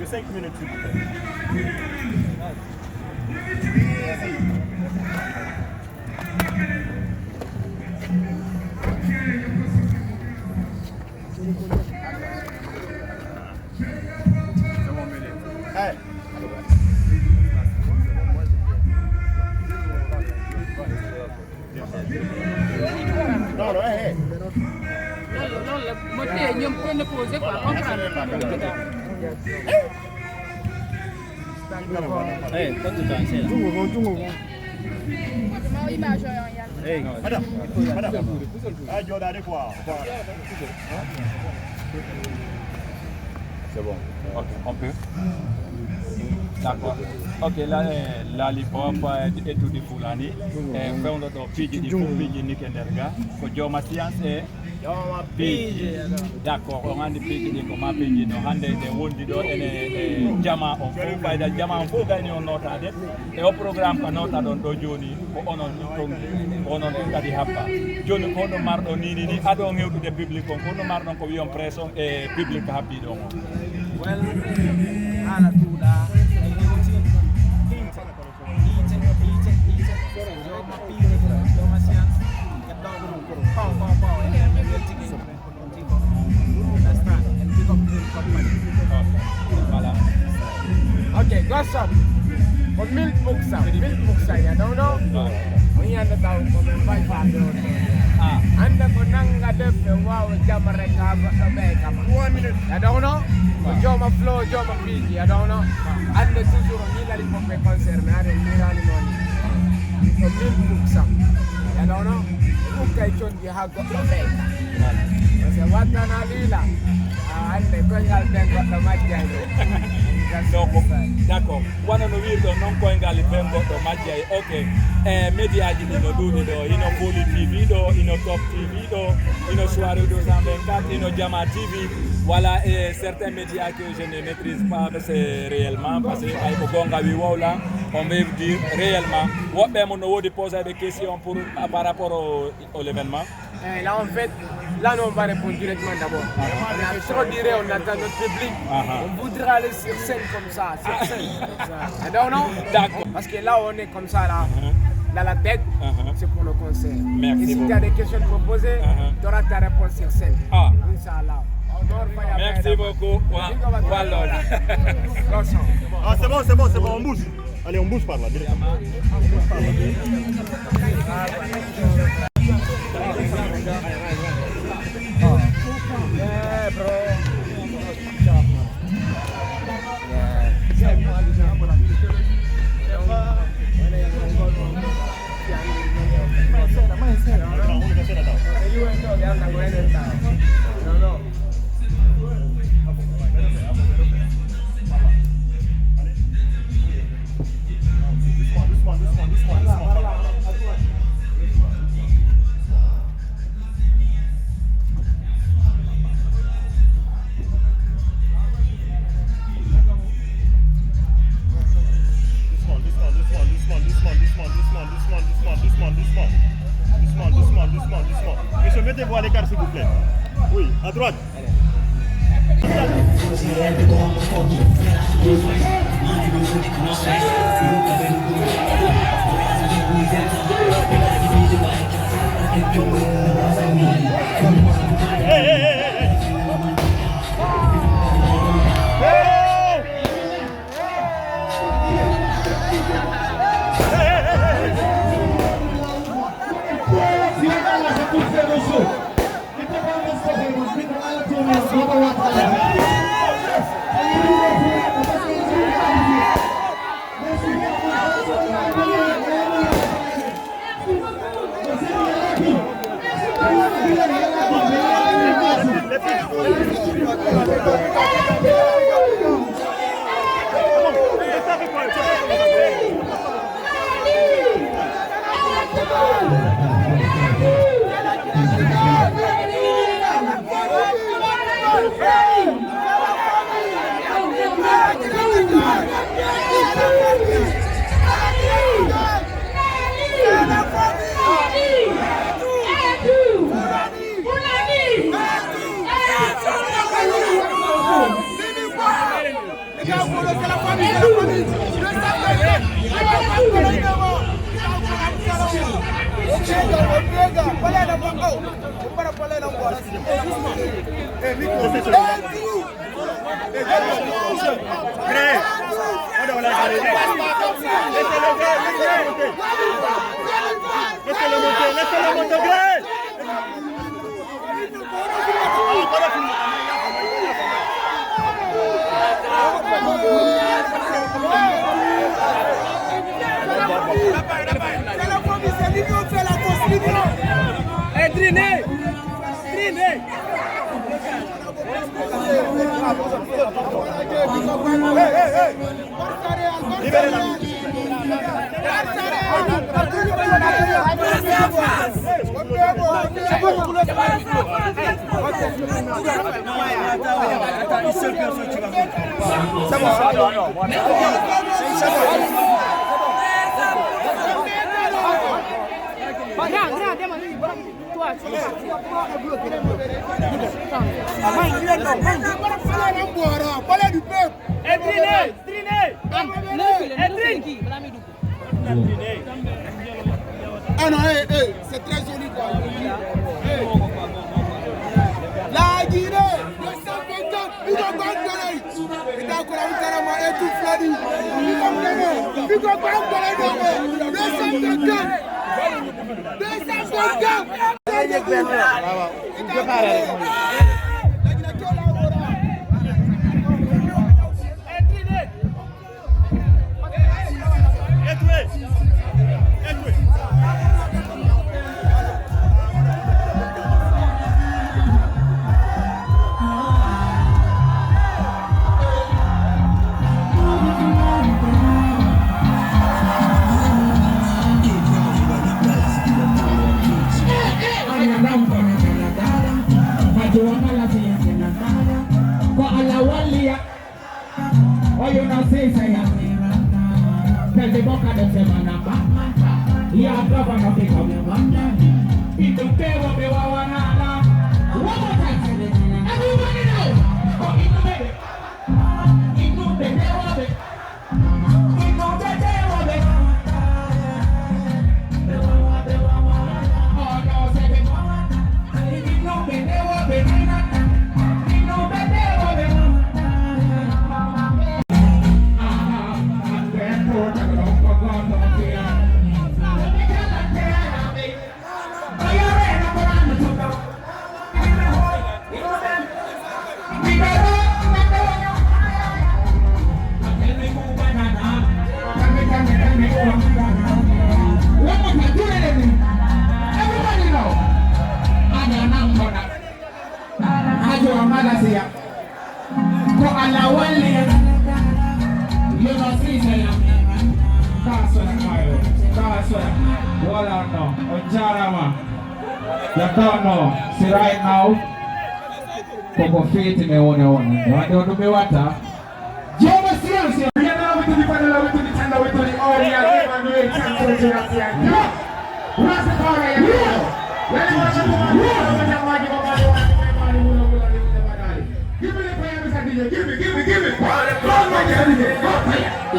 que 5 minutes, s'il vous plaît. Hey. Non, non, hey. Madame. Ah, Jordan, quoi? C'est bon. Ok, on peut. D'accord. Ok, la lipopa et tout di fulani. Feundo to pigi di pigi ni kenderga. Ko joma science e pigi. D'accord, on andi pigi di ko ma pigi no hande de wondi do ene jama on fu bayda jama on fu gani on notade e o programme ka nota don do joni ko onon ton onon kadi habba. Joni ko no mardo ni ado ngewdude public ko no mardo ko wiyon pression e public habbi do mo. Well, ala tuda okay, gossip. For milk books, I don't know. We understand from 500. And the Konanga left wow, Jamareka, 1 minute. I don't know. Joma Flow, Joma Pigi, I don't know. And the two military from the concern, I don't know. For milk books, I don't know. Who can you have got the bag? I said, what an alila. And the Kongal then got the match. D'accord. Wana no wirdo non ko ngali bengo to majjay. Okay. Media ji no dudi do ino Poli TV do ino Top TV do ino Soirée 224 ino Jama TV. Voilà certains médias que je ne maîtrise pas c'est réellement parce que ay ko gonga wi wowla on veut dire réellement wobbe mo no wodi poser des questions pour par rapport au l'événement. Là en fait, là on va répondre directement d'abord. On a trop dire, on attend notre public. On voudrait aller sur scène comme ça, sur scène. Non, d'accord. Parce que là on est comme ça là. Dans la tête, c'est pour le concert. Merci et si beaucoup. tu as des questions à poser, tu auras ta réponse sur scène. Inch'Allah. Merci beaucoup. Voilà. Ah, c'est bon, on bouge. Allez, on bouge par là, directement. Yeah, bro. No. Doucement. Monsieur, mettez-vous à l'écart, s'il vous plaît. Oui, à droite. Laissez-le monter, Gré. Ah non, c'est très joli quoi. La Guinée, le 124, il doit pas donner. Il doit encore un et tout flani. Il doit pas donner. Le 124. Le 124. See right now, Coco Faith me one. What do me water? Joma serious. We are now to the panel, we to the channel, we to the audience, and we can to the audience. What's the power? Let me watch you. Give me the fire, Mr. DJ. Give me. Everybody up.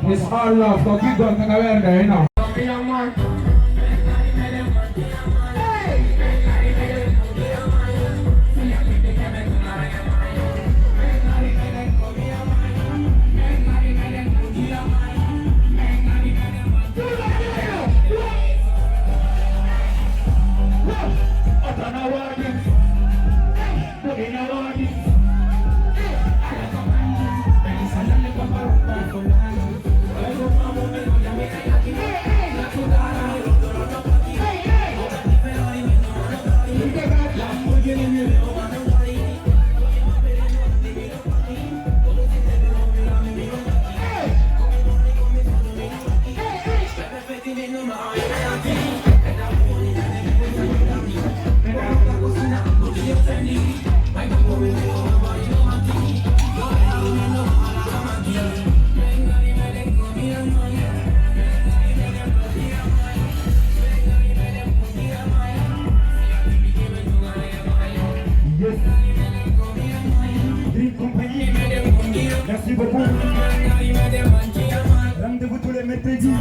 It's all love, so keep going to the end, you know. Young man.